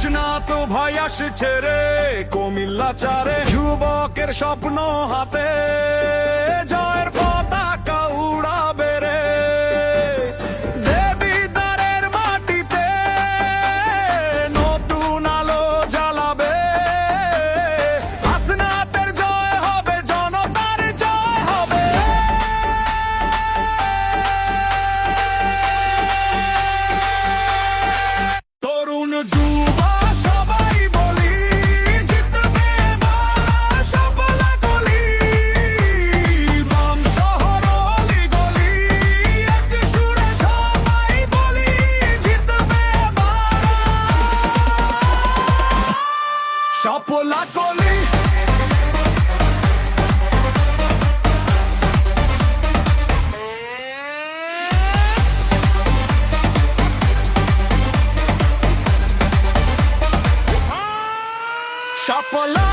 না তো ভাই আসছে রে কুমিল্লা চারে, যুবকের স্বপ্ন হাতে জয়ের পতাকা উড়াবে রে। দেবিদ্বারের মাটিতে নতুন আলো জ্বালাবে, হাসনাতের জয় হবে, জনতার জয় হবে। তরুণ যুবা সবাই বলি, জিতবে এবার সফলা গলি। বাম শহর অলি-গলি, এক সুরে সবাই বলি, জিতবে এবার সফলা গলি। সফলা